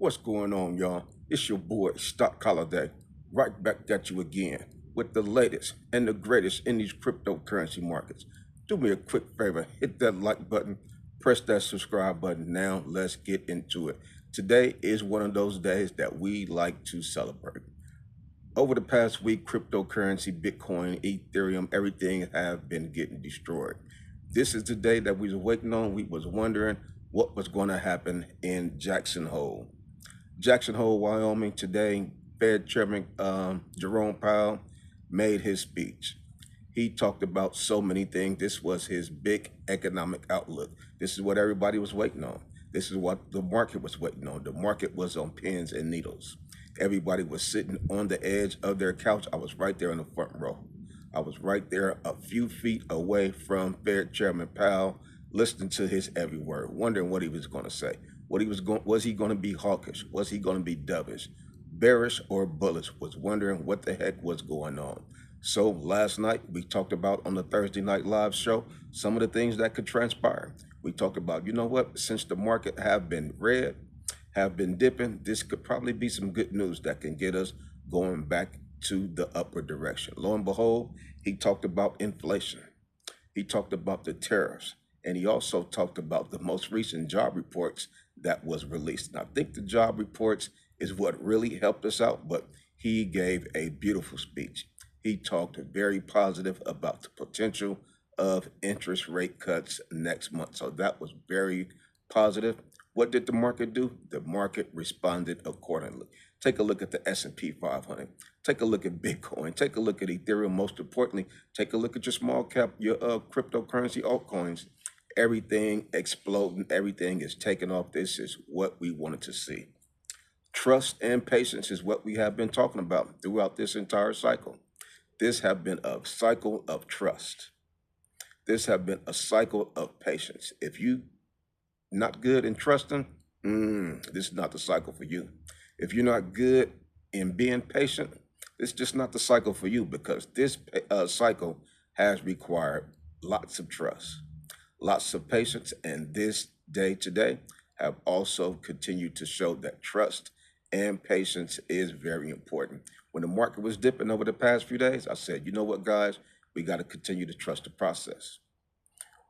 What's going on, y'all? It's your boy, Stock Holiday, right back at you again with the latest and the greatest in these cryptocurrency markets. Do me a quick favor, hit that like button, press that subscribe button. Now, let's get into it. Today is one of those days that we like to celebrate. Over the past week, cryptocurrency, Bitcoin, Ethereum, everything have been getting destroyed. This is the day that we was waiting on. We was wondering what was going to happen in Jackson Hole. Jackson Hole, Wyoming today, Fed Chairman Jerome Powell made his speech. He talked about so many things. This was his big economic outlook. This is what everybody was waiting on. This is what the market was waiting on. The market was on pins and needles. Everybody was sitting on the edge of their couch. I was right there in the front row. I was right there a few feet away from Fed Chairman Powell, listening to his every word, wondering what he was going to say. Was he going to be hawkish? Was he going to be dovish? Bearish or bullish? Was wondering what the heck was going on. So last night we talked about on the Thursday Night Live show some of the things that could transpire. We talked about, you know what, since the market have been red, have been dipping, this could probably be some good news that can get us going back to the upward direction. Lo and behold, he talked about inflation. He talked about the tariffs. And he also talked about the most recent job reports that was released. And I think the job reports is what really helped us out, but he gave a beautiful speech. He talked very positive about the potential of interest rate cuts next month. So that was very positive. What did the market do? The market responded accordingly. Take a look at the S&P 500. Take a look at Bitcoin. Take a look at Ethereum. Most importantly, take a look at your small cap, your cryptocurrency altcoins. Everything exploding. Everything is taking off. This is what we wanted to see. Trust and patience is what we have been talking about throughout this entire cycle. This has been a cycle of trust. This has been a cycle of patience. If you not good in trusting, this is not the cycle for you. If you're not good in being patient, it's just not the cycle for you, because this cycle has required lots of trust, lots of patience, and this day today have also continued to show that trust and patience is very important. When the market was dipping over the past few days, I said, you know what, guys, we got to continue to trust the process.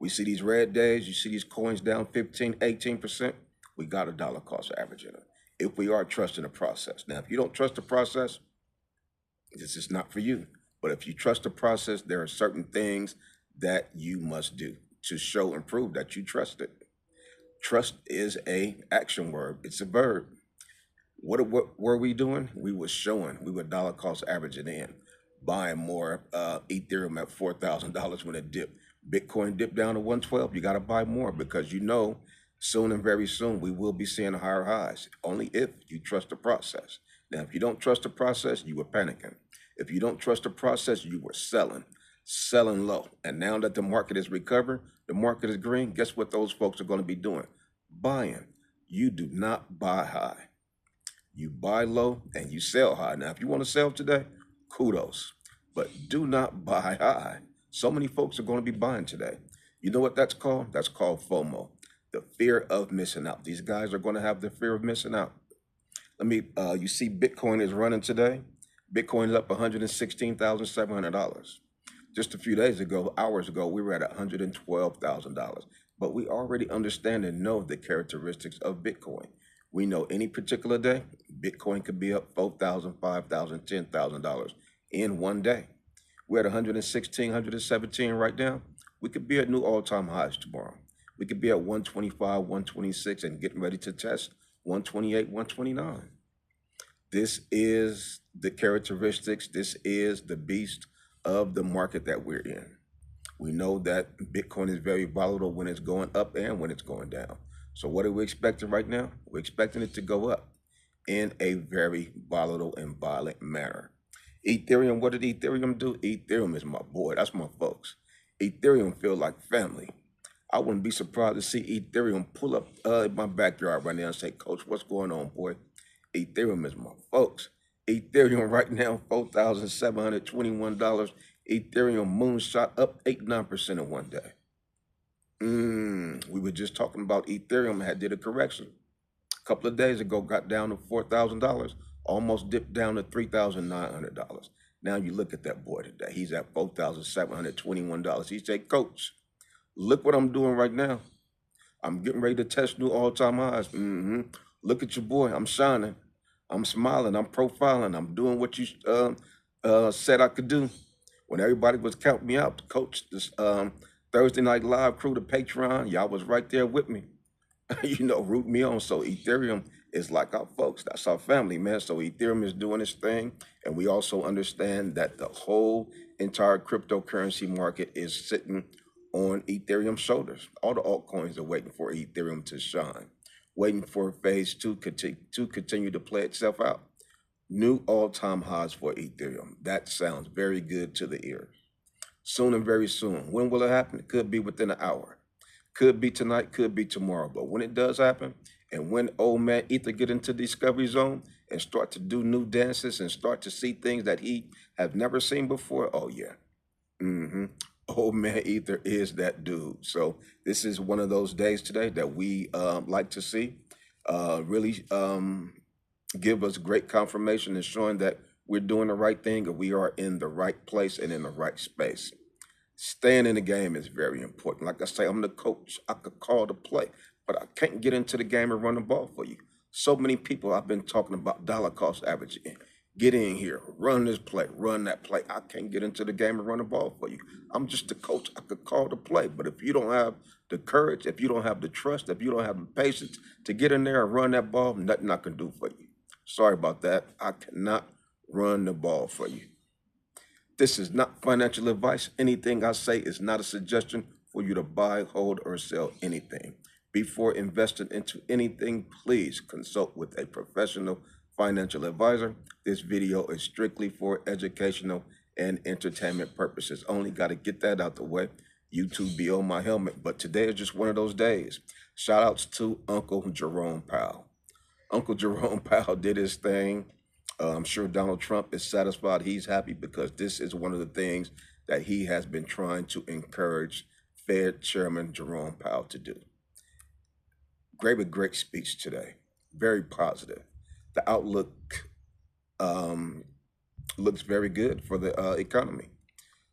We see these red days, you see these coins down 15, 18%, we got a dollar cost average in it. If we are trusting the process. Now, if you don't trust the process, this is not for you. But if you trust the process, there are certain things that you must do to show and prove that you trust it. Trust is a action word. It's a verb. What were we doing? We were showing. We were dollar cost averaging in, buying more Ethereum at $4,000 when it dipped. Bitcoin dipped down to 112. You got to buy more, because you know soon and very soon we will be seeing higher highs, only if you trust the process. Now, if you don't trust the process, you were panicking. If you don't trust the process, you were selling low. And now that the market is recovering, the market is green, guess what those folks are going to be doing? Buying. You do not buy high. You buy low and you sell high. Now, if you want to sell today, kudos, but do not buy high. So many folks are going to be buying today. You know what that's called? That's called FOMO, the fear of missing out. These guys are going to have the fear of missing out. You see Bitcoin is running today. Bitcoin is up $116,700. Just a few days ago, hours ago, we were at $112,000. But we already understand and know the characteristics of Bitcoin. We know any particular day, Bitcoin could be up $4,000, $5,000, $10,000 in one day. We're at 116, 117 right now. We could be at new all-time highs tomorrow. We could be at 125, 126 and getting ready to test 128, 129. This is the characteristics. This is the beast of the market that we're in. We know that Bitcoin is very volatile when it's going up and when it's going down. So what are we expecting right now? We're expecting it to go up in a very volatile and violent manner. Ethereum, what did Ethereum do? Ethereum is my boy. That's my folks. Ethereum feel like family. I wouldn't be surprised to see Ethereum pull up in my backyard right now and say, Coach, what's going on, boy? Ethereum is my folks. Ethereum right now, $4,721. Ethereum moonshot up 8-9% in one day. We were just talking about Ethereum had did a correction. A couple of days ago, got down to $4,000, almost dipped down to $3,900. Now you look at that boy today. He's at $4,721. He said, Coach, look what I'm doing right now. I'm getting ready to test new all-time highs. Look at your boy. I'm shining. I'm smiling. I'm profiling. I'm doing what you said I could do. When everybody was counting me out, Coach, this Thursday Night Live crew, the Patreon, y'all was right there with me. Root me on. So Ethereum is like our folks. That's our family, man. So Ethereum is doing its thing. And we also understand that the whole entire cryptocurrency market is sitting on Ethereum's shoulders. All the altcoins are waiting for Ethereum to shine, waiting for phase two to continue to play itself out. New all-time highs for Ethereum. That sounds very good to the ear. Soon and very soon. When will it happen? It could be within an hour. Could be tonight, could be tomorrow. But when it does happen, and when old man Ether get into discovery zone and start to do new dances and start to see things that he have never seen before, oh yeah. Old man Ether is that dude. So this is one of those days today that we like to see. Really give us great confirmation and showing that we're doing the right thing and we are in the right place and in the right space. Staying in the game is very important. Like I say, I'm the coach. I could call the play, but I can't get into the game and run the ball for you. So many people I've been talking about dollar cost averaging. Get in here, run this play, run that play. I can't get into the game and run the ball for you. I'm just the coach. I could call the play, but if you don't have the courage, if you don't have the trust, if you don't have the patience to get in there and run that ball, nothing I can do for you. Sorry about that. I cannot run the ball for you. This is not financial advice. Anything I say is not a suggestion for you to buy, hold, or sell anything. Before investing into anything, please consult with a professional financial advisor. This video is strictly for educational and entertainment purposes. Only got to get that out the way. YouTube be on my helmet, but today is just one of those days. Shout outs to Uncle Jerome Powell. Uncle Jerome Powell did his thing. I'm sure Donald Trump is satisfied. He's happy because this is one of the things that he has been trying to encourage Fed Chairman Jerome Powell to do. Great speech today. Very positive. The outlook looks very good for the economy.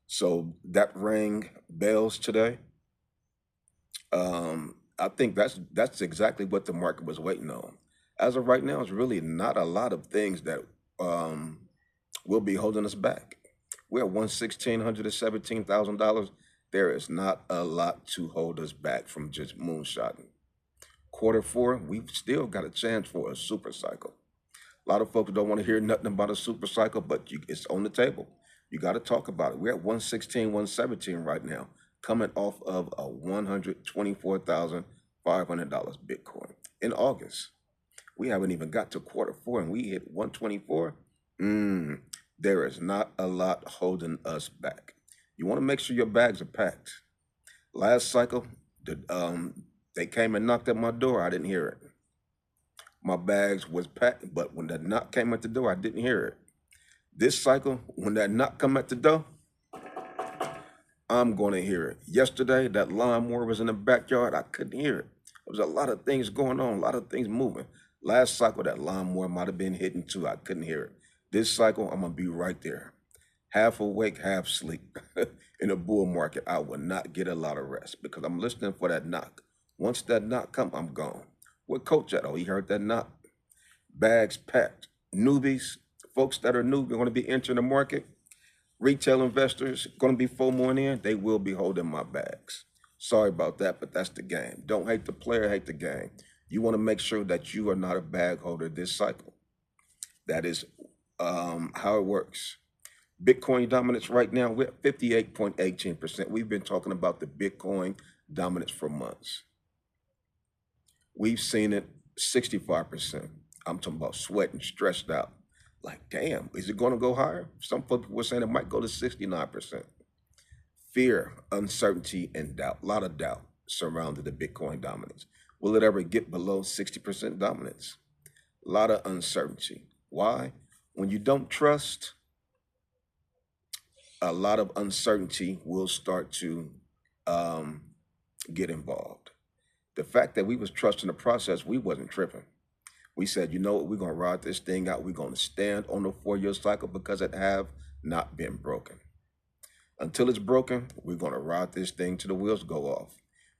So that rang bells today. I think that's exactly what the market was waiting on. As of right now, it's really not a lot of things that will be holding us back. We're at $1,617,000. There is not a lot to hold us back from just moonshotting. Quarter four, we've still got a chance for a super cycle. A lot of folks don't want to hear nothing about a super cycle, but it's on the table. You got to talk about it. We're at 116, 117 right now, coming off of a $124,500 Bitcoin in August. We haven't even got to quarter four and we hit 124. There is not a lot holding us back. You want to make sure your bags are packed. Last cycle, they came and knocked at my door. I didn't hear it. My bags was packed, but when that knock came at the door, I didn't hear it. This cycle, when that knock come at the door, I'm going to hear it. Yesterday, that lawnmower was in the backyard. I couldn't hear it. There was a lot of things going on, a lot of things moving. Last cycle, that lawnmower might have been hitting too. I couldn't hear it. This cycle, I'm going to be right there. Half awake, half asleep. In a bull market, I will not get a lot of rest because I'm listening for that knock. Once that knock come, I'm gone. Where Coach at? Oh, he heard that knock. Bags packed. Newbies, folks that are new, going to be entering the market. Retail investors going to be FOMOing in. They will be holding my bags. Sorry about that, but that's the game. Don't hate the player, hate the game. You want to make sure that you are not a bag holder this cycle. That is how it works. Bitcoin dominance right now, we're at 58.18%. We've been talking about the Bitcoin dominance for months. We've seen it 65%. I'm talking about sweating, stressed out. Like, damn, is it going to go higher? Some people were saying it might go to 69%. Fear, uncertainty, and doubt. A lot of doubt surrounded the Bitcoin dominance. Will it ever get below 60% dominance? A lot of uncertainty. Why? When you don't trust, a lot of uncertainty will start to get involved. The fact that we was trusting the process, we wasn't tripping. We said, you know what, we're going to ride this thing out. We're going to stand on the 4-year cycle because it have not been broken. Until it's broken, we're going to ride this thing till the wheels go off.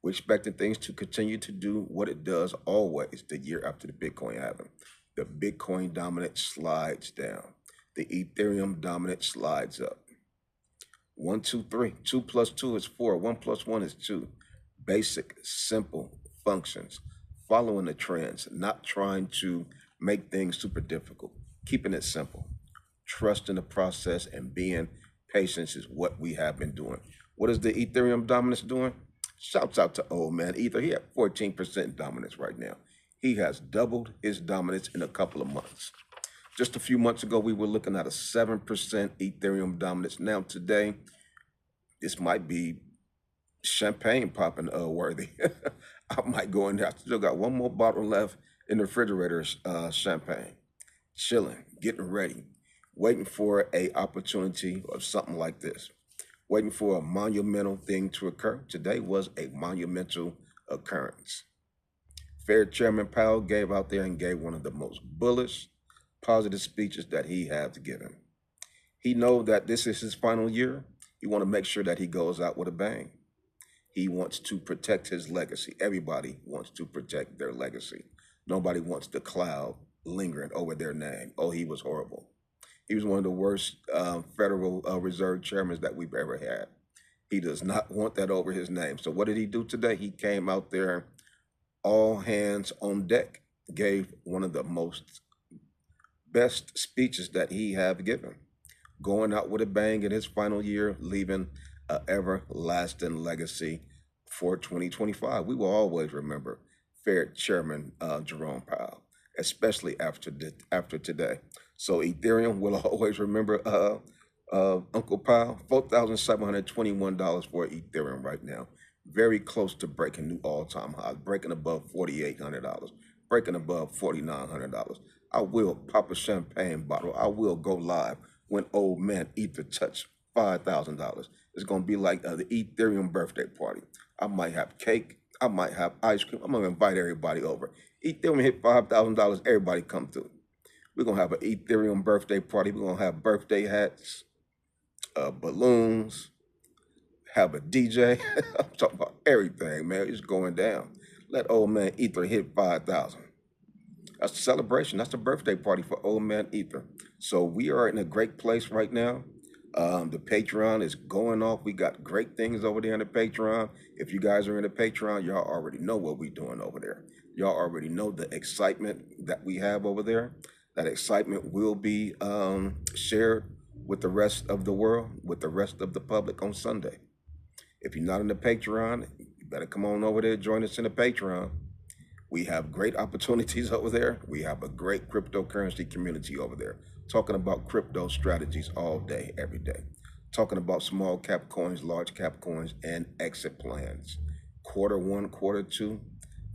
We're expecting things to continue to do what it does always the year after the Bitcoin halving. The Bitcoin dominant slides down. The Ethereum dominant slides up. 1, 2, 3. 2 plus 2 is 4. 1 plus 1 is 2. Basic, simple functions. Following the trends, not trying to make things super difficult. Keeping it simple. Trust in the process and being patient is what we have been doing. What is the Ethereum dominance doing? Shouts out to old man Ether. He had 14% dominance right now. He has doubled his dominance in a couple of months. Just a few months ago, we were looking at a 7% Ethereum dominance. Now today, this might be champagne popping worthy. I might go in there. I still got one more bottle left in the refrigerator, champagne. Chilling, getting ready, waiting for a opportunity of something like this. Waiting for a monumental thing to occur. Today was a monumental occurrence. Fed Chairman Powell gave out there and gave one of the most bullish, positive speeches that he has given. He knows that this is his final year. He want to make sure that he goes out with a bang. He wants to protect his legacy. Everybody wants to protect their legacy. Nobody wants the cloud lingering over their name. Oh, he was horrible. He was one of the worst Federal Reserve chairmen that we've ever had. He does not want that over his name. So what did he do today? He came out there, all hands on deck, gave one of the most best speeches that he have given. Going out with a bang in his final year, leaving an everlasting legacy for 2025. We will always remember Fed Chairman Jerome Powell, especially after today. So Ethereum will always remember Uncle Powell. $4,721 for Ethereum right now. Very close to breaking new all-time highs, breaking above $4,800, breaking above $4,900. I will pop a champagne bottle. I will go live when old man Ether touch $5,000. It's going to be like the Ethereum birthday party. I might have cake. I might have ice cream. I'm going to invite everybody over. Ethereum hit $5,000. Everybody come through. We're going to have an Ethereum birthday party. We're going to have birthday hats, balloons, have a DJ. I'm talking about everything, man. It's going down. Let old man Ether hit 5,000. That's a celebration. That's a birthday party for old man Ether. So we are in a great place right now. The Patreon is going off. We got great things over there in the Patreon. If you guys are in the Patreon, y'all already know what we're doing over there. Y'all already know the excitement that we have over there. That excitement will be shared with the rest of the world, with the rest of the public on Sunday. If you're not in the Patreon, you better come on over there, join us in the Patreon. We have great opportunities over there. We have a great cryptocurrency community over there, talking about crypto strategies all day, every day, talking about small cap coins, large cap coins, and exit plans. Quarter 1, quarter 2,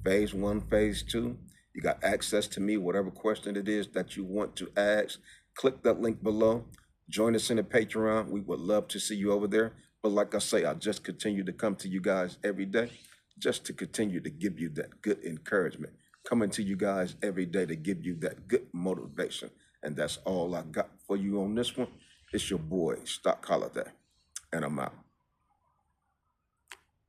phase 1, phase 2. You got access to me, whatever question it is that you want to ask. Click that link below. Join us in the Patreon. We would love to see you over there. But like I say, I just continue to come to you guys every day, just to continue to give you that good encouragement. Coming to you guys every day to give you that good motivation. And that's all I got for you on this one. It's your boy, Stock Holiday, and I'm out.